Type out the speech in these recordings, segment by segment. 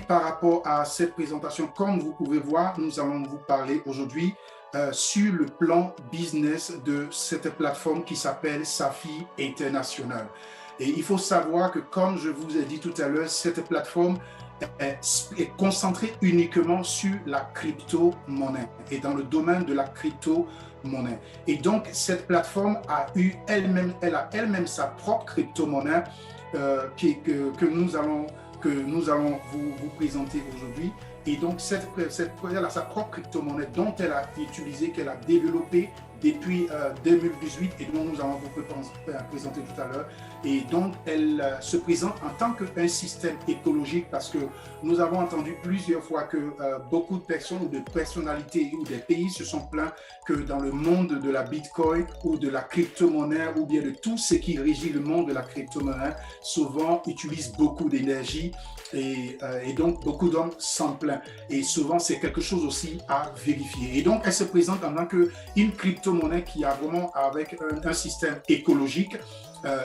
par rapport à cette présentation, comme vous pouvez voir, nous allons vous parler aujourd'hui sur le plan business de cette plateforme qui s'appelle Safi International. Et il faut savoir que, comme je vous ai dit tout à l'heure, cette plateforme est concentrée uniquement sur la crypto-monnaie et dans le domaine de la crypto-monnaie. Et donc, cette plateforme a elle-même sa propre crypto-monnaie que nous allons vous présenter aujourd'hui. Et donc, elle a sa propre crypto-monnaie dont elle a utilisé, qu'elle a développée depuis 2018 et dont nous allons vous présenter tout à l'heure. Et donc, elle se présente en tant qu'un système écologique parce que nous avons entendu plusieurs fois que beaucoup de personnes ou de personnalités ou des pays se sont plaints que dans le monde de la Bitcoin ou de la crypto-monnaie ou bien de tout ce qui régit le monde de la crypto-monnaie, souvent utilise beaucoup d'énergie et donc beaucoup d'hommes s'en plaignent. Et souvent, c'est quelque chose aussi à vérifier. Et donc, elle se présente en tant qu'une crypto-monnaie qui a vraiment avec un système écologique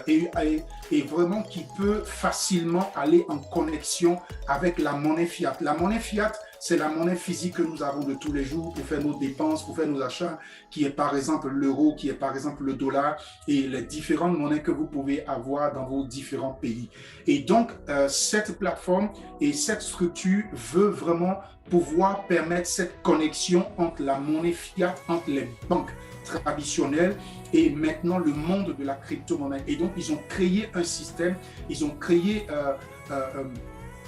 et vraiment qui peut facilement aller en connexion avec la monnaie fiat. La monnaie fiat, c'est la monnaie physique que nous avons de tous les jours pour faire nos dépenses, pour faire nos achats, qui est par exemple l'euro, qui est par exemple le dollar et les différentes monnaies que vous pouvez avoir dans vos différents pays. Et donc, cette plateforme et cette structure veut vraiment pouvoir permettre cette connexion entre la monnaie fiat, entre les banques traditionnelles et maintenant le monde de la crypto-monnaie. Et donc, ils ont créé un système, ils ont créé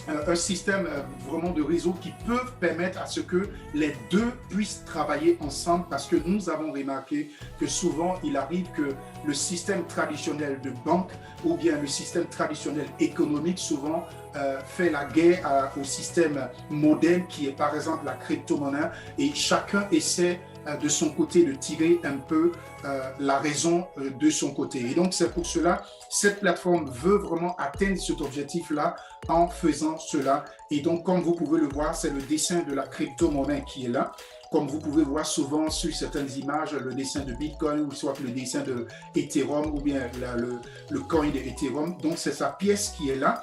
un système vraiment de réseau qui peuvent permettre à ce que les deux puissent travailler ensemble parce que nous avons remarqué que souvent il arrive que le système traditionnel de banque ou bien le système traditionnel économique souvent fait la guerre au système moderne qui est par exemple la crypto-monnaie et chacun essaie de son côté de tirer un peu la raison de son côté. Et donc c'est pour cela cette plateforme veut vraiment atteindre cet objectif-là en faisant cela. Et donc comme vous pouvez le voir, c'est le dessin de la crypto-monnaie qui est là. Comme vous pouvez voir souvent sur certaines images, le dessin de Bitcoin ou soit le dessin de Ethereum ou bien le coin de Ethereum. Donc c'est sa pièce qui est là.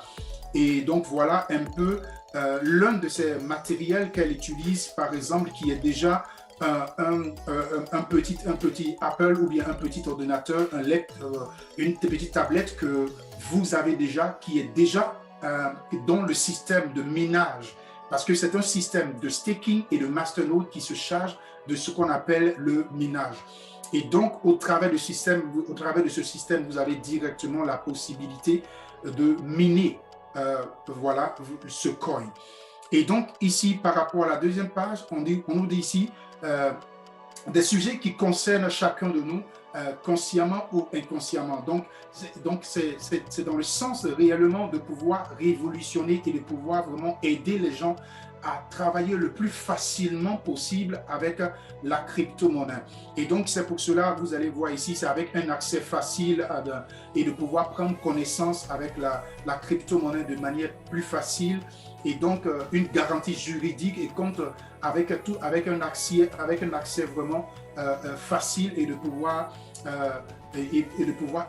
Et donc voilà un peu l'un de ces matériels qu'elle utilise, par exemple, qui est déjà un petit Apple ou bien un petit ordinateur, une petite tablette que vous avez déjà, qui est déjà dans le système de minage. Parce que c'est un système de staking et de masternode qui se charge de ce qu'on appelle le minage. Et donc, au travers de ce système, vous avez directement la possibilité de miner voilà, ce coin. Et donc, ici, par rapport à la deuxième page, on nous dit ici des sujets qui concernent chacun de nous, consciemment ou inconsciemment. Donc c'est dans le sens réellement de pouvoir révolutionner et de pouvoir vraiment aider les gens à travailler le plus facilement possible avec la crypto-monnaie. Et donc, c'est pour cela, vous allez voir ici, c'est avec un accès facile et de pouvoir prendre connaissance avec la crypto-monnaie de manière plus facile et donc une garantie juridique et compte avec un accès vraiment facile et de pouvoir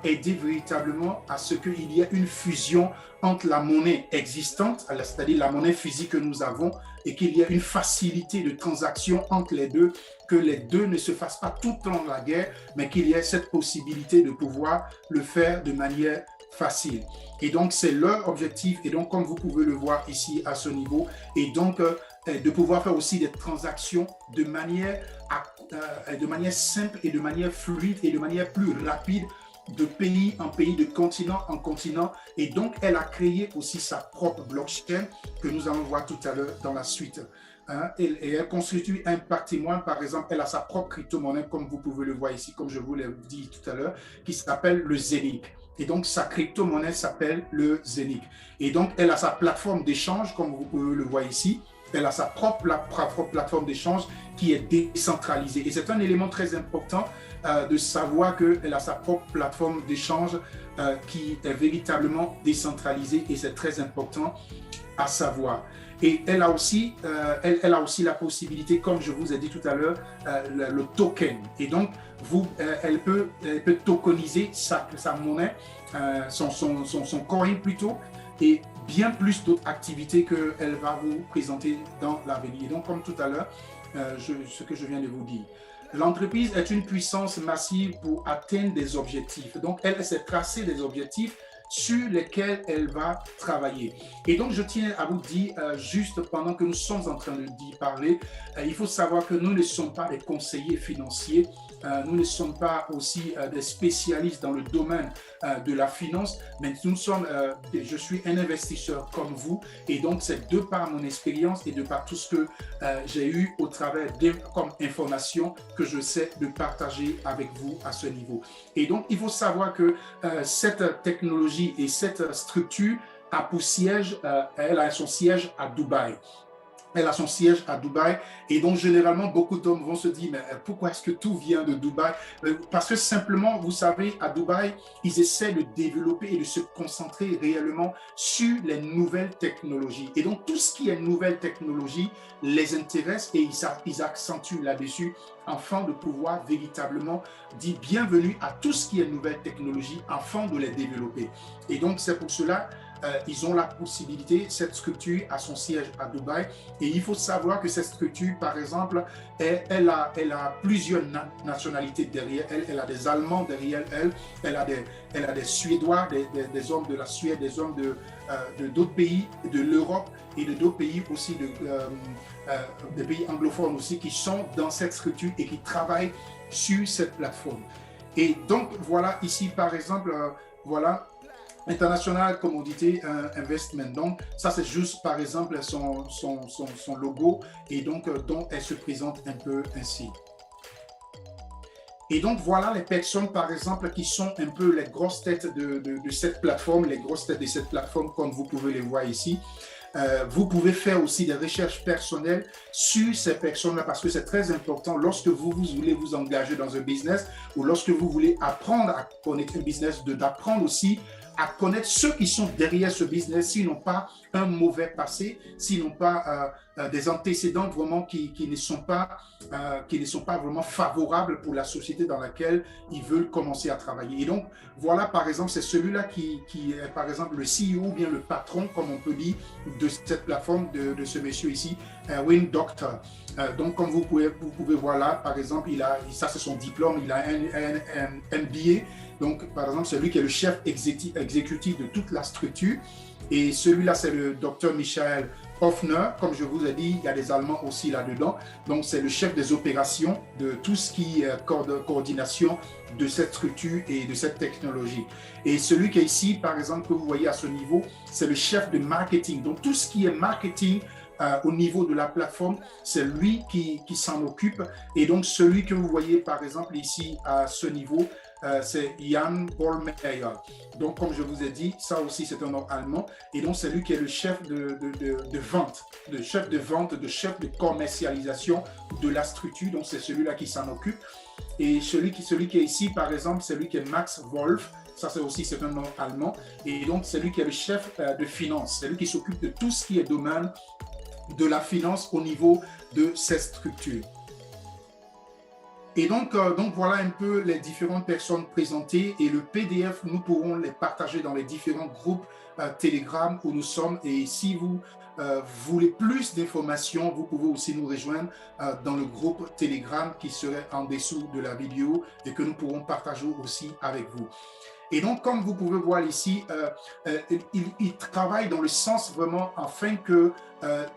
aider véritablement à ce qu'il y ait une fusion entre la monnaie existante, c'est-à-dire la monnaie physique que nous avons, et qu'il y ait une facilité de transaction entre les deux, que les deux ne se fassent pas tout le temps la guerre, mais qu'il y ait cette possibilité de pouvoir le faire de manière facile. Et donc, c'est leur objectif. Et donc, comme vous pouvez le voir ici à ce niveau, et donc de pouvoir faire aussi des transactions de manière simple et de manière fluide et de manière plus rapide de pays en pays, de continent en continent. Et donc, elle a créé aussi sa propre blockchain que nous allons voir tout à l'heure dans la suite. Et elle constitue un patrimoine, par exemple, elle a sa propre crypto-monnaie, comme vous pouvez le voir ici, comme je vous l'ai dit tout à l'heure, qui s'appelle le Zenic. Et donc, sa crypto-monnaie s'appelle le Zenic. Et donc, elle a sa plateforme d'échange, comme vous pouvez le voir ici. Elle a sa propre plateforme d'échange qui est décentralisée. Et c'est un élément très important de savoir qu'elle a sa propre plateforme d'échange qui est véritablement décentralisée et c'est très important à savoir. Et elle a aussi la possibilité, comme je vous ai dit tout à l'heure, le token. Et donc, elle peut tokeniser sa monnaie, son coin plutôt. Et bien plus d'autres activités qu'elle va vous présenter dans l'avenir. Et donc, comme tout à l'heure, ce que je viens de vous dire. L'entreprise est une puissance massive pour atteindre des objectifs. Donc, elle s'est tracé des objectifs sur lesquels elle va travailler. Et donc, je tiens à vous dire, juste pendant que nous sommes en train d'y parler, il faut savoir que nous ne sommes pas des conseillers financiers, nous ne sommes pas aussi des spécialistes dans le domaine de la finance, mais je suis un investisseur comme vous, et donc c'est de par mon expérience et de par tout ce que j'ai eu au travers comme information que je sais de partager avec vous à ce niveau. Et donc, il faut savoir que cette technologie et cette structure a pour siège, elle a son siège à Dubaï. Elle a son siège à Dubaï et donc généralement beaucoup d'hommes vont se dire mais pourquoi est-ce que tout vient de Dubaï? Parce que simplement, vous savez, à Dubaï, ils essaient de développer et de se concentrer réellement sur les nouvelles technologies. Et donc tout ce qui est nouvelle technologie les intéresse et ils accentuent là-dessus afin de pouvoir véritablement dire bienvenue à tout ce qui est nouvelle technologie afin de les développer. Et donc c'est pour cela ils ont la possibilité, cette structure a son siège à Dubaï et il faut savoir que cette structure, par exemple, elle a plusieurs nationalités derrière elle. Elle a des Allemands derrière elle, elle a des Suédois, des hommes de la Suède, des hommes de d'autres pays de l'Europe et de d'autres pays aussi, des pays anglophones aussi qui sont dans cette structure et qui travaillent sur cette plateforme. Et donc voilà ici par exemple, voilà International Commodity Investment. Donc, ça, c'est juste, par exemple, son logo et donc, dont elle se présente un peu ainsi. Et donc, voilà les personnes, par exemple, qui sont un peu les grosses têtes de cette plateforme, les grosses têtes de cette plateforme, comme vous pouvez les voir ici. Vous pouvez faire aussi des recherches personnelles sur ces personnes-là parce que c'est très important lorsque vous voulez vous engager dans un business ou lorsque vous voulez apprendre à connaître un business, d'apprendre aussi à connaître ceux qui sont derrière ce business, s'ils n'ont pas un mauvais passé, s'ils n'ont pas des antécédents vraiment qui ne sont pas vraiment favorables pour la société dans laquelle ils veulent commencer à travailler. Et donc, voilà, par exemple, c'est celui-là qui est, par exemple, le CEO ou bien le patron, comme on peut dire, de cette plateforme, de ce monsieur ici, Erwin Doctor. Donc, comme vous pouvez voir là, par exemple, ça c'est son diplôme, il a un MBA. Donc, par exemple, c'est lui qui est le chef exécutif de toute la structure. Et celui-là, c'est le docteur Michael Hoffner. Comme je vous ai dit, il y a des Allemands aussi là-dedans. Donc, c'est le chef des opérations de tout ce qui est coordination de cette structure et de cette technologie. Et celui qui est ici, par exemple, que vous voyez à ce niveau, c'est le chef de marketing. Donc, tout ce qui est marketing au niveau de la plateforme, c'est lui qui s'en occupe. Et donc, celui que vous voyez, par exemple, ici à ce niveau, c'est Jan Bollmeyer. Donc, comme je vous ai dit, ça aussi, c'est un nom allemand. Et donc, c'est lui qui est le chef de vente, le chef de vente, de chef de commercialisation de la structure. Donc, c'est celui-là qui s'en occupe. Et celui qui est ici, par exemple, c'est lui qui est Max Wolf. Ça, c'est un nom allemand. Et donc, c'est lui qui est le chef de finance. C'est lui qui s'occupe de tout ce qui est domaine de la finance au niveau de cette structure. Et donc, voilà un peu les différentes personnes présentées et le PDF, nous pourrons les partager dans les différents groupes Telegram où nous sommes. Et si vous voulez plus d'informations, vous pouvez aussi nous rejoindre dans le groupe Telegram qui serait en dessous de la vidéo et que nous pourrons partager aussi avec vous. Et donc, comme vous pouvez voir ici, il travaille dans le sens vraiment afin que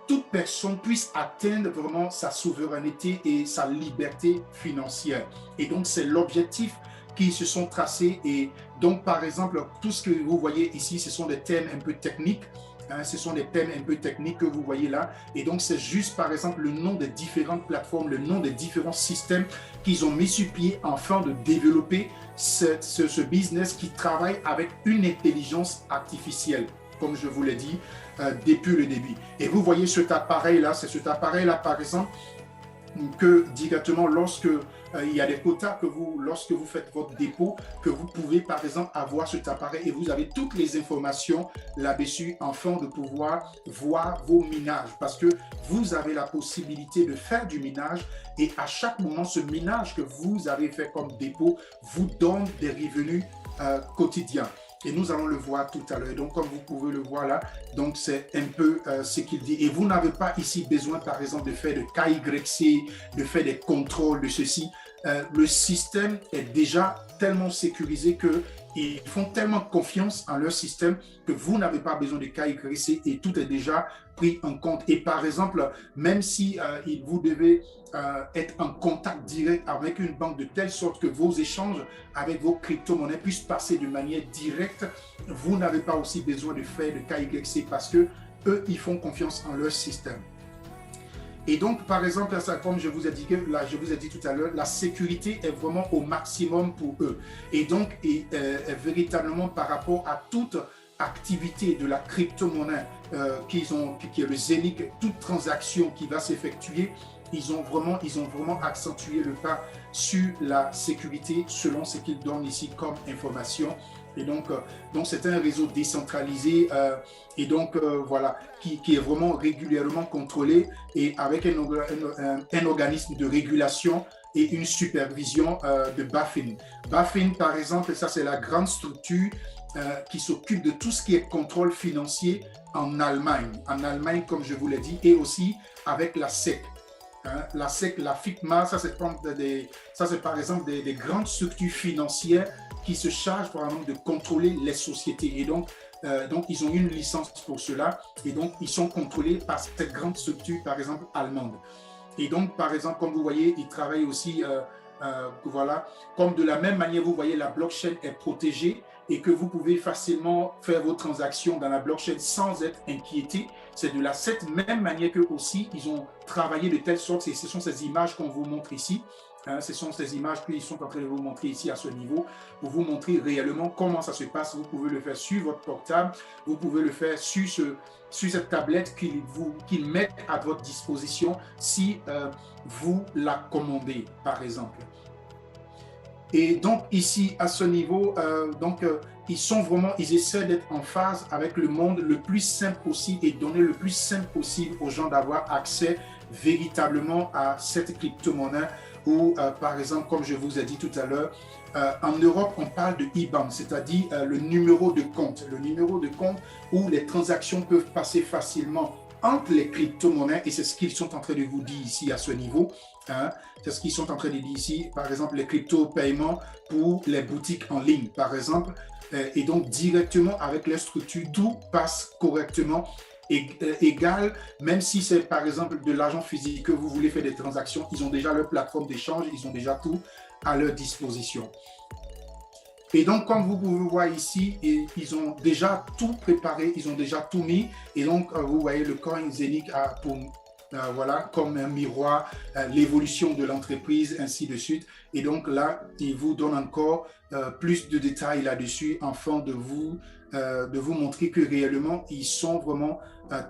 toute personne puisse atteindre vraiment sa souveraineté et sa liberté financière. Et donc, c'est l'objectif qui se sont tracés. Et donc, par exemple, tout ce que vous voyez ici, ce sont des thèmes un peu techniques. Ce sont des thèmes un peu techniques que vous voyez là. Et donc, c'est juste, par exemple, le nom des différentes plateformes, le nom des différents systèmes qu'ils ont mis sur pied afin de développer ce business qui travaille avec une intelligence artificielle, comme je vous l'ai dit depuis le début. Et vous voyez cet appareil-là, c'est cet appareil-là, par exemple, que directement lorsque il y a des quotas lorsque vous faites votre dépôt, que vous pouvez par exemple avoir cet appareil et vous avez toutes les informations là-dessus afin de pouvoir voir vos minages parce que vous avez la possibilité de faire du minage et à chaque moment ce minage que vous avez fait comme dépôt vous donne des revenus quotidiens. Et nous allons le voir tout à l'heure. Donc, comme vous pouvez le voir là, donc c'est un peu ce qu'il dit. Et vous n'avez pas ici besoin, par exemple, de faire de KYC, de faire des contrôles de ceci. Le système est déjà tellement sécurisé que ils font tellement confiance en leur système que vous n'avez pas besoin de KYC et tout est déjà pris en compte. Et par exemple, même si vous devez être en contact direct avec une banque de telle sorte que vos échanges avec vos crypto-monnaies puissent passer de manière directe, vous n'avez pas aussi besoin de faire de KYC parce que eux, ils font confiance en leur système. Et donc, par exemple, comme je vous ai dit tout à l'heure, la sécurité est vraiment au maximum pour eux. Et donc, véritablement par rapport à toute activité de la crypto-monnaie qui est le Zenic, toute transaction qui va s'effectuer, ils ont vraiment accentué le pas sur la sécurité selon ce qu'ils donnent ici comme information. Et donc c'est un réseau décentralisé et donc voilà, qui est vraiment régulièrement contrôlé et avec un organisme de régulation et une supervision de BaFin. BaFin, par exemple, ça c'est la grande structure qui s'occupe de tout ce qui est contrôle financier en Allemagne. En Allemagne, comme je vous l'ai dit, et aussi avec la SEC. La SEC, la FICMA, ça c'est par exemple des grandes structures financières qui se chargent par exemple de contrôler les sociétés. Et donc ils ont une licence pour cela et donc ils sont contrôlés par cette grande structure, par exemple, allemande. Et donc, par exemple, comme vous voyez, ils travaillent aussi, voilà, comme de la même manière, vous voyez, la blockchain est protégée et que vous pouvez facilement faire vos transactions dans la blockchain sans être inquiété. C'est de cette même manière que aussi, ils ont travaillé de telle sorte, et ce sont ces images qu'on vous montre ici, ce sont ces images qu'ils sont en train de vous montrer ici à ce niveau, pour vous montrer réellement comment ça se passe. Vous pouvez le faire sur votre portable, vous pouvez le faire sur cette tablette qu'ils mettent à votre disposition si vous la commandez, par exemple. Et donc ici, à ce niveau, ils essaient d'être en phase avec le monde le plus simple possible et donner le plus simple possible aux gens d'avoir accès véritablement à cette crypto-monnaie ou, par exemple, comme je vous ai dit tout à l'heure, en Europe, on parle de IBAN, c'est-à-dire le numéro de compte où les transactions peuvent passer facilement entre les crypto-monnaies, et c'est ce qu'ils sont en train de vous dire ici à ce niveau. C'est ce qu'ils sont en train de dire ici, par exemple, les crypto-paiements pour les boutiques en ligne, par exemple, et donc directement avec les structures, tout passe correctement, égal, même si c'est par exemple de l'argent physique que vous voulez faire des transactions, ils ont déjà leur plateforme d'échange, ils ont déjà tout à leur disposition. Et donc, comme vous pouvez voir ici, ils ont déjà tout préparé, ils ont déjà tout mis. Et donc, vous voyez le coin Zenic voilà, comme un miroir, l'évolution de l'entreprise, ainsi de suite. Et donc là, il vous donne encore plus de détails là-dessus, afin de vous montrer que réellement, ils sont vraiment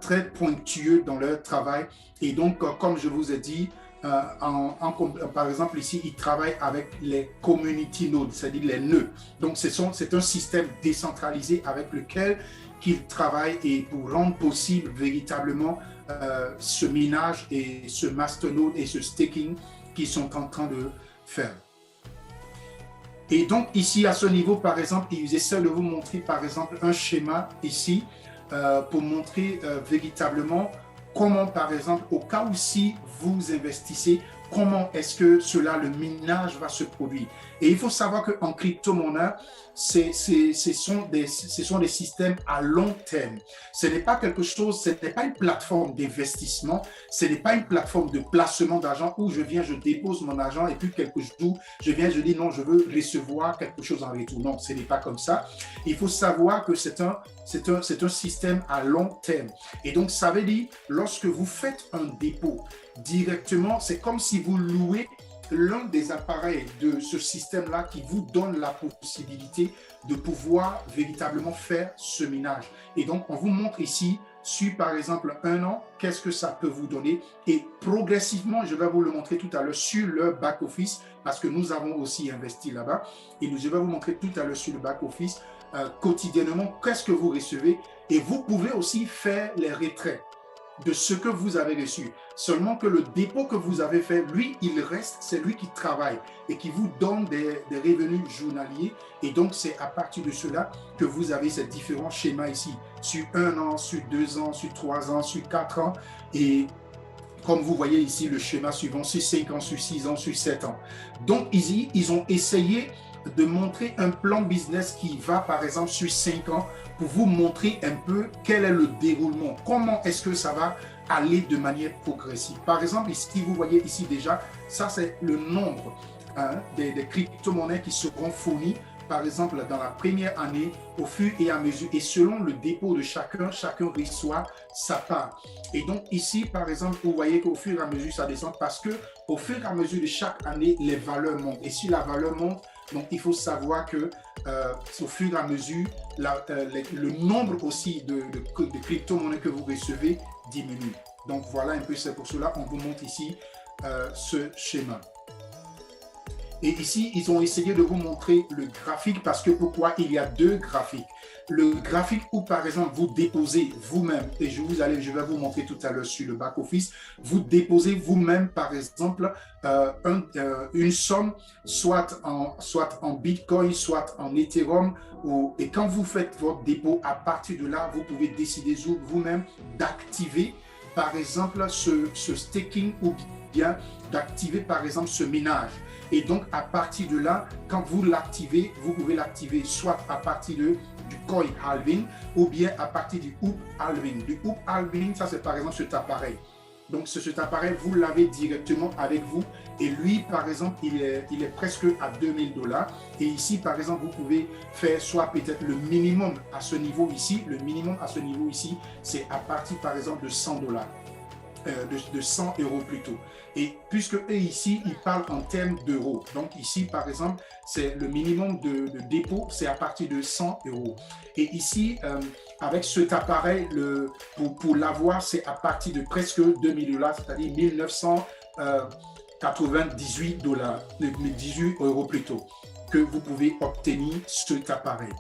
très pointueux dans leur travail. Et donc, comme je vous ai dit, par exemple, ici, ils travaillent avec les community nodes, c'est-à-dire les nœuds. Donc, c'est un système décentralisé avec lequel ils travaillent et pour rendre possible véritablement ce minage et ce masternode et ce staking qu'ils sont en train de faire. Et donc, ici, à ce niveau, par exemple, ils essaient de vous montrer, par exemple, un schéma ici pour montrer véritablement comment, par exemple, au cas où si vous investissez, comment est-ce que le minage va se produire. Et il faut savoir qu'en crypto-monnaie, ce sont des systèmes à long terme. Ce n'est pas quelque chose, ce n'est pas une plateforme d'investissement, ce n'est pas une plateforme de placement d'argent où je viens, je dépose mon argent et puis quelques jours, je dis non, je veux recevoir quelque chose en retour. Non, ce n'est pas comme ça. Il faut savoir que c'est un système à long terme. Et donc, ça veut dire, lorsque vous faites un dépôt directement, c'est comme si vous louez l'un des appareils de ce système-là qui vous donne la possibilité de pouvoir véritablement faire ce minage. Et donc, on vous montre ici, sur par exemple 1 an, qu'est-ce que ça peut vous donner. Et progressivement, je vais vous le montrer tout à l'heure sur le back-office, parce que nous avons aussi investi là-bas. Et je vais vous montrer tout à l'heure sur le back-office, quotidiennement, qu'est-ce que vous recevez. Et vous pouvez aussi faire les retraits. de ce que vous avez reçu. Seulement que le dépôt que vous avez fait, lui, il reste, c'est lui qui travaille et qui vous donne des revenus journaliers. Et donc, c'est à partir de cela que vous avez ces différents schémas ici, sur 1 an, sur 2 ans, sur 3 ans, sur 4 ans. Et comme vous voyez ici, le schéma suivant, sur 5 ans, sur 6 ans, sur 7 ans. Donc, ils ont essayé de montrer un plan business qui va, par exemple, sur 5 ans, pour vous montrer un peu quel est le déroulement, comment est-ce que ça va aller de manière progressive. Par exemple, ici, vous voyez ici déjà, ça c'est le nombre des crypto-monnaies qui seront fournies, par exemple, dans la première année, au fur et à mesure, et selon le dépôt de chacun reçoit sa part. Et donc ici, par exemple, vous voyez qu'au fur et à mesure, ça descend parce que au fur et à mesure de chaque année, les valeurs montent. Et si la valeur monte, donc il faut savoir que au fur et à mesure, le nombre aussi de crypto-monnaies que vous recevez diminue. Donc voilà un peu, c'est pour cela qu'on vous montre ici ce schéma. Et ici, ils ont essayé de vous montrer le graphique parce que pourquoi il y a 2 graphiques. Le graphique où, par exemple, vous déposez vous-même, et je vais vous montrer tout à l'heure sur le back-office, vous déposez vous-même, par exemple, une somme, soit en Bitcoin, soit en Ethereum, et quand vous faites votre dépôt, à partir de là, vous pouvez décider vous-même d'activer, par exemple, ce staking ou bien d'activer, par exemple, ce minage. Et donc, à partir de là, quand vous l'activez, vous pouvez l'activer soit à partir du coin halving ou bien à partir du hoop halving. Du hoop halving, ça c'est par exemple cet appareil. Donc, cet appareil, vous l'avez directement avec vous. Et lui, par exemple, il est presque à $2000. Et ici, par exemple, vous pouvez faire soit peut-être le minimum à ce niveau ici. Le minimum à ce niveau ici, c'est à partir, par exemple, de $100. De 100 € plutôt. Et puisque eux ici, ils parlent en termes d'euros. Donc ici, par exemple, c'est le minimum de dépôt, c'est à partir de 100 €. Et ici, avec cet appareil, pour l'avoir, c'est à partir de presque $2000, c'est-à-dire 1998 18 € plutôt, que vous pouvez obtenir cet appareil.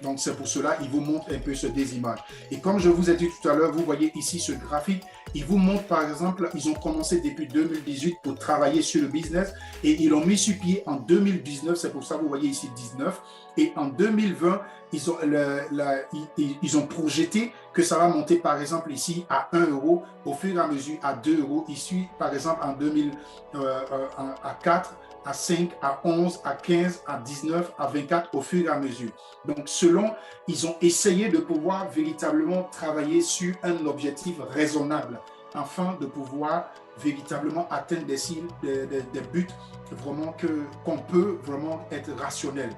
Donc, c'est pour cela, il vous montre un peu ce des images. Et comme je vous ai dit tout à l'heure, vous voyez ici ce graphique. Il vous montre, par exemple, ils ont commencé depuis 2018 pour travailler sur le business et ils l'ont mis sur pied en 2019. C'est pour ça que vous voyez ici 19. Et en 2020, ils ont projeté que ça va monter, par exemple, ici à 1 €, au fur et à mesure à 2 €. Ici, par exemple, en 2000, à 4, à 5, à 11, à 15, à 19, à 24 au fur et à mesure. Donc, ils ont essayé de pouvoir véritablement travailler sur un objectif raisonnable afin de pouvoir véritablement atteindre des buts vraiment qu'on peut vraiment être rationnel.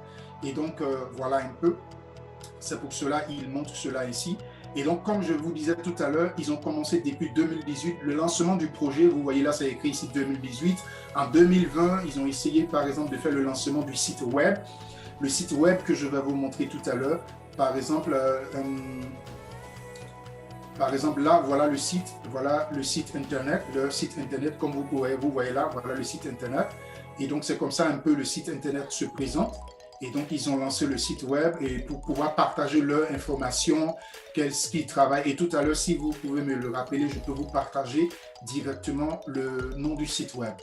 Et donc, voilà un peu. C'est pour cela qu'ils montrent cela ici. Et donc, comme je vous disais tout à l'heure, ils ont commencé depuis 2018. Le lancement du projet, vous voyez là, c'est écrit ici 2018. En 2020, ils ont essayé, par exemple, de faire le lancement du site web. Le site web que je vais vous montrer tout à l'heure. Par exemple, là, voilà le site internet. Le site internet, comme vous voyez là, voilà le site internet. Et donc, c'est comme ça un peu le site internet se présente. Et donc, ils ont lancé le site web et pour pouvoir partager leurs informations, qu'est-ce qu'ils travaillent. Et tout à l'heure, si vous pouvez me le rappeler, je peux vous partager directement le nom du site web.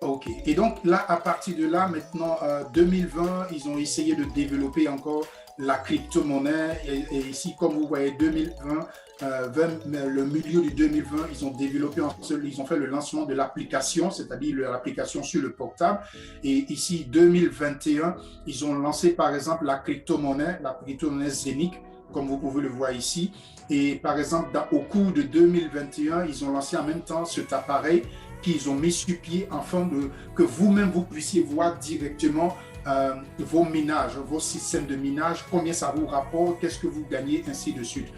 Ok. Et donc, là, à partir de là, maintenant, 2020, ils ont essayé de développer encore la crypto-monnaie. Et ici, comme vous voyez, 2020, le milieu du 2020, ils ont développé, ils ont fait le lancement de l'application, c'est-à-dire l'application sur le portable. Et ici, 2021, ils ont lancé par exemple la crypto-monnaie Zenic, comme vous pouvez le voir ici. Et par exemple, au cours de 2021, ils ont lancé en même temps cet appareil qu'ils ont mis sur pied afin que vous-même vous puissiez voir directement vos minages, vos systèmes de minage, combien ça vous rapporte, qu'est-ce que vous gagnez, ainsi de suite.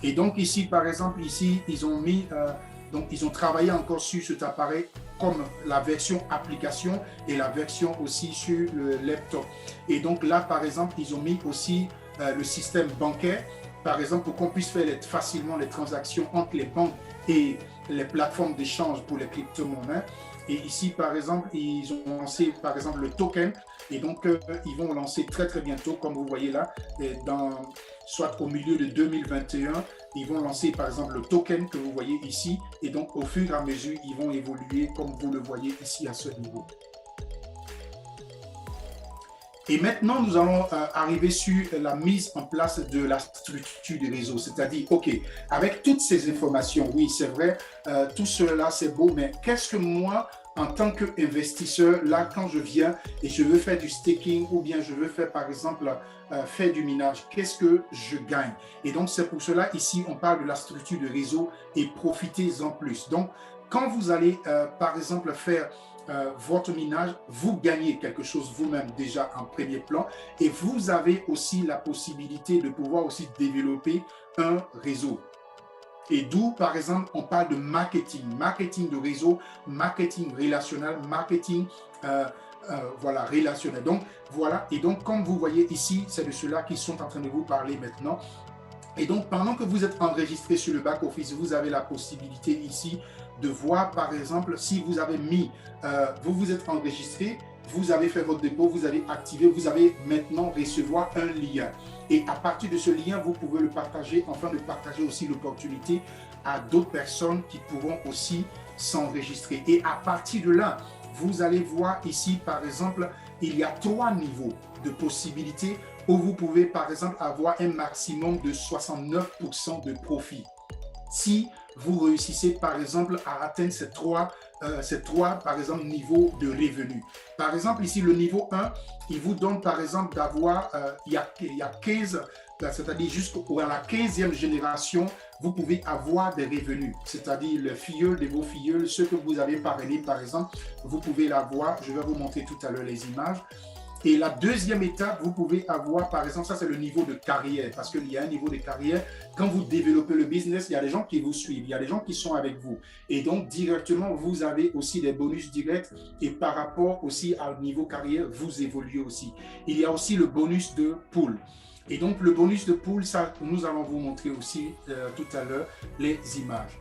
Et donc ici, par exemple, ici, ils ont travaillé encore sur cet appareil comme la version application et la version aussi sur le laptop. Et donc là, par exemple, ils ont mis aussi le système bancaire, par exemple, pour qu'on puisse faire facilement les transactions entre les banques et les plateformes d'échange pour les crypto-monnaies. Et ici, par exemple, ils ont lancé, par exemple, le token Et donc, ils vont lancer très, très bientôt, comme vous voyez là, soit au milieu de 2021, ils vont lancer par exemple le token que vous voyez ici. Et donc, au fur et à mesure, ils vont évoluer comme vous le voyez ici à ce niveau. Et maintenant, nous allons arriver sur la mise en place de la structure du réseau. C'est-à-dire, OK, avec toutes ces informations, oui, c'est vrai, tout cela, c'est beau, mais qu'est-ce que moi, en tant qu'investisseur, là, quand je viens et je veux faire du staking ou bien je veux faire, par exemple, faire du minage, qu'est-ce que je gagne? Et donc, c'est pour cela, ici, on parle de la structure de réseau et profitez-en plus. Donc, quand vous allez, par exemple, faire votre minage, vous gagnez quelque chose vous-même déjà en premier plan et vous avez aussi la possibilité de pouvoir aussi développer un réseau. Et d'où, par exemple, on parle de marketing de réseau, marketing relationnel, marketing voilà, relationnel. Donc, voilà. Et donc, comme vous voyez ici, c'est de cela qu'ils sont en train de vous parler maintenant. Et donc, pendant que vous êtes enregistré sur le back-office, vous avez la possibilité ici de voir, par exemple, si vous avez mis, vous vous êtes enregistré, vous avez fait votre dépôt, vous avez activé, vous allez maintenant recevoir un lien. Et à partir de ce lien, vous pouvez le partager, afin de partager aussi l'opportunité à d'autres personnes qui pourront aussi s'enregistrer. Et à partir de là, vous allez voir ici, par exemple, il y a 3 niveaux de possibilités où vous pouvez, par exemple, avoir un maximum de 69% de profit. Si vous réussissez, par exemple, à atteindre ces trois, par exemple, niveaux de revenus. Par exemple, ici, le niveau 1, il vous donne, par exemple, d'avoir, il y a 15, c'est-à-dire jusqu'à la 15e génération, vous pouvez avoir des revenus, c'est-à-dire le filleul de vos filleuls, ceux que vous avez parrainé, par exemple, vous pouvez l'avoir. Je vais vous montrer tout à l'heure les images. Et la deuxième étape, vous pouvez avoir, par exemple, ça c'est le niveau de carrière, parce qu'il y a un niveau de carrière. Quand vous développez le business, il y a des gens qui vous suivent, il y a des gens qui sont avec vous. Et donc, directement, vous avez aussi des bonus directs. Et par rapport aussi au niveau carrière, vous évoluez aussi. Il y a aussi le bonus de pool. Et donc, le bonus de pool, ça, nous allons vous montrer aussi tout à l'heure les images.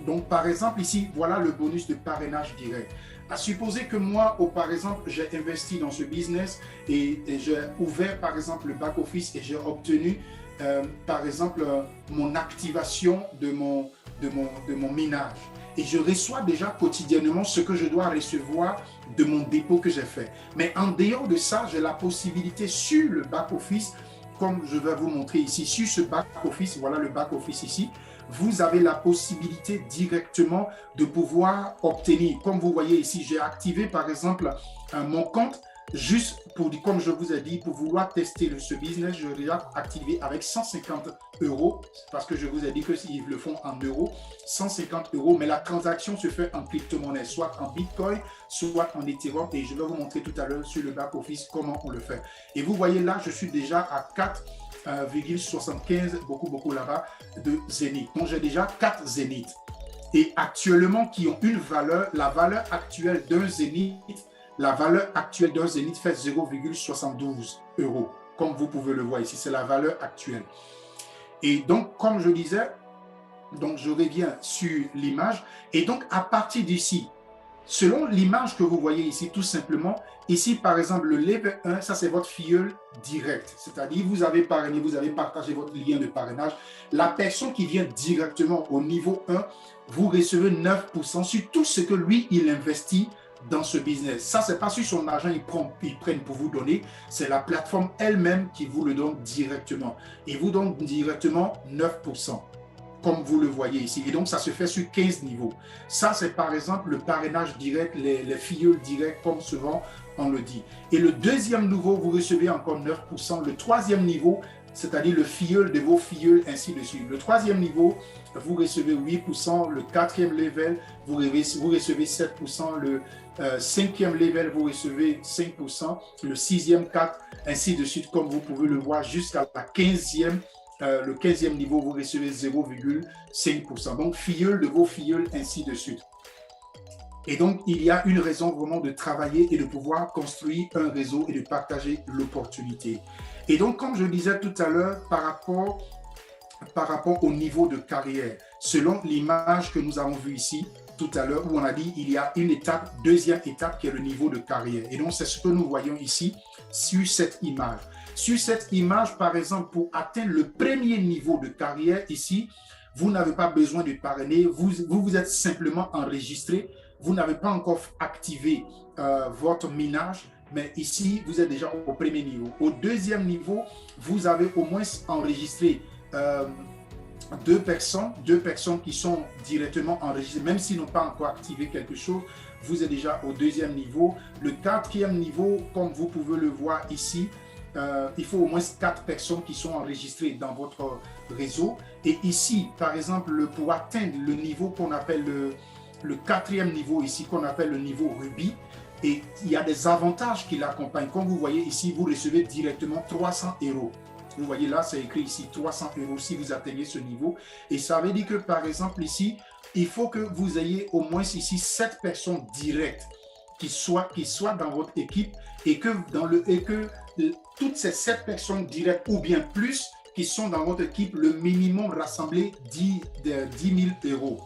Donc, par exemple, ici, voilà le bonus de parrainage direct. À supposer que moi, par exemple, j'ai investi dans ce business et j'ai ouvert, par exemple, le back-office et j'ai obtenu, par exemple, mon activation de mon minage. Et je reçois déjà quotidiennement ce que je dois recevoir de mon dépôt que j'ai fait. Mais en dehors de ça, j'ai la possibilité sur le back-office, comme je vais vous montrer ici, sur ce back-office, voilà le back-office ici, vous avez la possibilité directement de pouvoir obtenir. Comme vous voyez ici, j'ai activé par exemple mon compte juste pour, comme je vous ai dit, pour vouloir tester ce business. Je l'ai déjà activé avec 150 € parce que je vous ai dit que s'ils le font en euros, 150 €, mais la transaction se fait en crypto-monnaie, soit en Bitcoin, soit en Ethereum. Et je vais vous montrer tout à l'heure sur le back-office comment on le fait. Et vous voyez là, je suis déjà à 4,75, beaucoup là-bas, de Zénith. Donc, j'ai déjà 4 Zénith. Et actuellement, qui ont une valeur, la valeur actuelle d'un Zénith, fait 0,72 €. Comme vous pouvez le voir ici, c'est la valeur actuelle. Et donc, comme je disais, donc je reviens sur l'image. Et donc, à partir d'ici, selon l'image que vous voyez ici, tout simplement, ici, par exemple, le level 1, ça, c'est votre filleul direct. C'est-à-dire, vous avez parrainé, vous avez partagé votre lien de parrainage. La personne qui vient directement au niveau 1, vous recevez 9% sur tout ce que lui, il investit dans ce business. Ça, c'est pas sur son argent, ils prennent pour vous donner. C'est la plateforme elle-même qui vous le donne directement. Ils vous donnent directement 9%. Comme vous le voyez ici. Et donc, ça se fait sur 15 niveaux. Ça, c'est par exemple le parrainage direct, les filleuls directs, comme souvent on le dit. Et le deuxième niveau, vous recevez encore 9%. Le troisième niveau, c'est-à-dire le filleul de vos filleuls, ainsi de suite. Le troisième niveau, vous recevez 8%. Le quatrième level, vous recevez 7%. Le cinquième level, vous recevez 5%. Le sixième, 4%, ainsi de suite, comme vous pouvez le voir, jusqu'à la 15e. Le 15e niveau, vous recevez 0,5%. Donc, filleul de vos filleuls, ainsi de suite. Et donc, il y a une raison vraiment de travailler et de pouvoir construire un réseau et de partager l'opportunité. Et donc, comme je disais tout à l'heure, par rapport au niveau de carrière, selon l'image que nous avons vue ici, tout à l'heure, où on a dit il y a une étape, deuxième étape qui est le niveau de carrière. Et donc, c'est ce que nous voyons ici sur cette image. Sur cette image, par exemple, pour atteindre le premier niveau de carrière ici, vous n'avez pas besoin de parrainer, vous êtes simplement enregistré, vous n'avez pas encore activé votre minage, mais ici, vous êtes déjà au premier niveau. Au deuxième niveau, vous avez au moins enregistré deux personnes qui sont directement enregistrées, même s'ils n'ont pas encore activé quelque chose, vous êtes déjà au deuxième niveau. Le quatrième niveau, comme vous pouvez le voir ici, il faut au moins 4 personnes qui sont enregistrées dans votre réseau. Et ici, par exemple, pour atteindre le niveau qu'on appelle le quatrième niveau ici, qu'on appelle le niveau Ruby, et il y a des avantages qui l'accompagnent. Comme vous voyez ici, vous recevez directement 300 €. Vous voyez là, c'est écrit ici 300 € si vous atteignez ce niveau. Et ça veut dire que, par exemple, ici, il faut que vous ayez au moins ici 7 personnes directes qui soient dans votre équipe et que toutes ces 7 personnes directes ou bien plus qui sont dans votre équipe, le minimum rassemblé 10 000 €.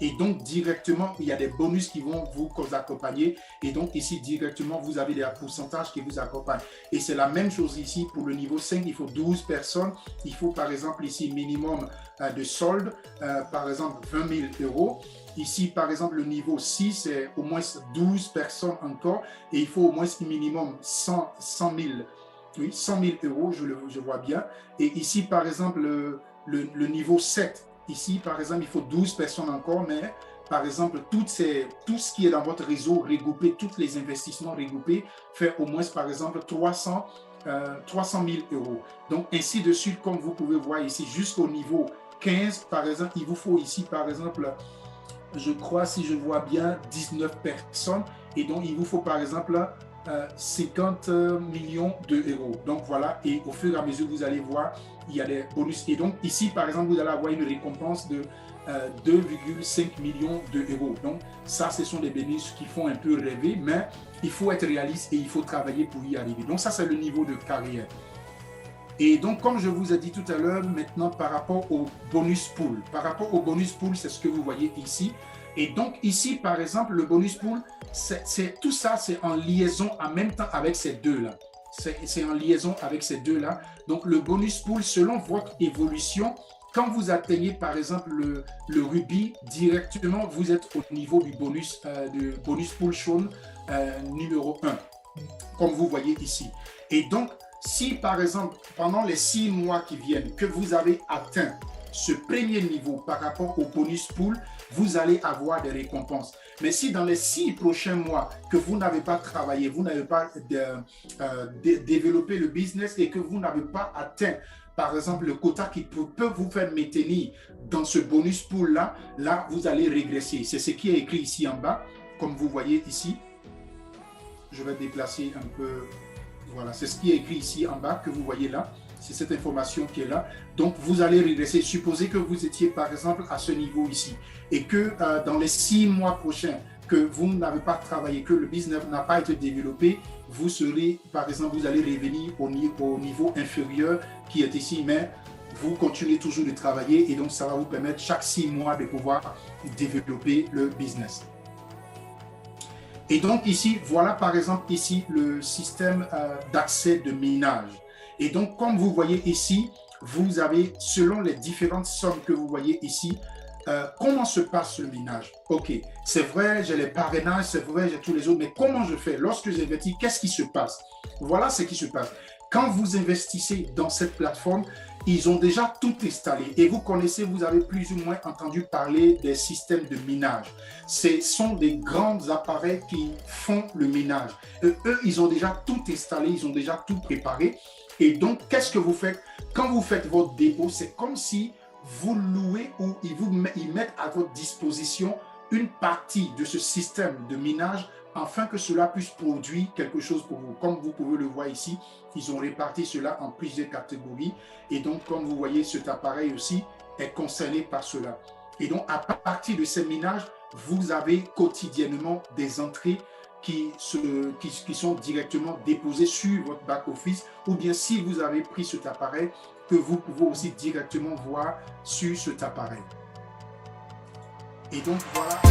Et donc, directement, il y a des bonus qui vont vous accompagner. Et donc, ici, directement, vous avez des pourcentages qui vous accompagnent. Et c'est la même chose ici pour le niveau 5. Il faut 12 personnes. Il faut, par exemple, ici, minimum de solde, par exemple, 20 000 €. Ici, par exemple, le niveau 6, c'est au moins 12 personnes encore. Et il faut au moins minimum 100 000 €, je vois bien. Et ici, par exemple, le niveau 7, ici, par exemple, il faut 12 personnes encore, mais par exemple, tout ce qui est dans votre réseau regroupé, tous les investissements regroupés, fait au moins, par exemple, 300 000 €. Donc, ainsi de suite, comme vous pouvez voir ici, jusqu'au niveau 15, par exemple, il vous faut ici, par exemple, je crois, si je vois bien, 19 personnes. Et donc, il vous faut, par exemple, 50 millions €. Donc voilà, et au fur et à mesure, vous allez voir, il y a des bonus. Et donc ici, par exemple, vous allez avoir une récompense de 2,5 millions €. Donc ça, ce sont des bonus qui font un peu rêver, mais il faut être réaliste et il faut travailler pour y arriver. Donc ça, c'est le niveau de carrière. Et donc, comme je vous ai dit tout à l'heure, maintenant, par rapport au bonus pool. Par rapport au bonus pool, c'est ce que vous voyez ici. Et donc, ici, par exemple, le bonus pool, tout ça, c'est en liaison en même temps avec ces deux-là. C'est en liaison avec ces deux-là. Donc, le bonus pool, selon votre évolution, quand vous atteignez, par exemple, le Ruby, directement, vous êtes au niveau du bonus pool shown numéro 1, comme vous voyez ici. Et donc, si, par exemple, pendant les 6 mois qui viennent, que vous avez atteint ce premier niveau par rapport au bonus pool, vous allez avoir des récompenses. Mais si dans les 6 prochains mois que vous n'avez pas travaillé, vous n'avez pas développé le business et que vous n'avez pas atteint, par exemple, le quota qui peut vous faire maintenir dans ce bonus pool-là, là, vous allez régresser. C'est ce qui est écrit ici en bas, comme vous voyez ici. Je vais déplacer un peu. Voilà, c'est ce qui est écrit ici en bas que vous voyez là. C'est cette information qui est là. Donc, vous allez régresser. Supposez que vous étiez, par exemple, à ce niveau ici et que dans les 6 mois prochains, que vous n'avez pas travaillé, que le business n'a pas été développé, vous serez, par exemple, vous allez revenir au niveau inférieur qui est ici, mais vous continuez toujours de travailler et donc ça va vous permettre chaque 6 mois de pouvoir développer le business. Et donc ici, voilà par exemple ici le système d'accès de minage. Et donc comme vous voyez ici, vous avez selon les différentes sommes que vous voyez ici, comment se passe le minage? Ok, c'est vrai, j'ai les parrainages, c'est vrai, j'ai tous les autres, mais comment je fais? Lorsque j'investis, qu'est-ce qui se passe? Voilà ce qui se passe. Quand vous investissez dans cette plateforme, ils ont déjà tout installé et vous connaissez, vous avez plus ou moins entendu parler des systèmes de minage. Ce sont des grands appareils qui font le minage. Eux, ils ont déjà tout installé, ils ont déjà tout préparé. Et donc, qu'est-ce que vous faites? Quand vous faites votre dépôt, c'est comme si vous louez ou ils mettent à votre disposition une partie de ce système de minage afin que cela puisse produire quelque chose pour vous. Comme vous pouvez le voir ici, ils ont réparti cela en plusieurs catégories. Et donc, comme vous voyez, cet appareil aussi est concerné par cela. Et donc, à partir de ces minages, vous avez quotidiennement des entrées qui sont directement déposées sur votre back-office. Ou bien, si vous avez pris cet appareil, que vous pouvez aussi directement voir sur cet appareil. Et donc voilà.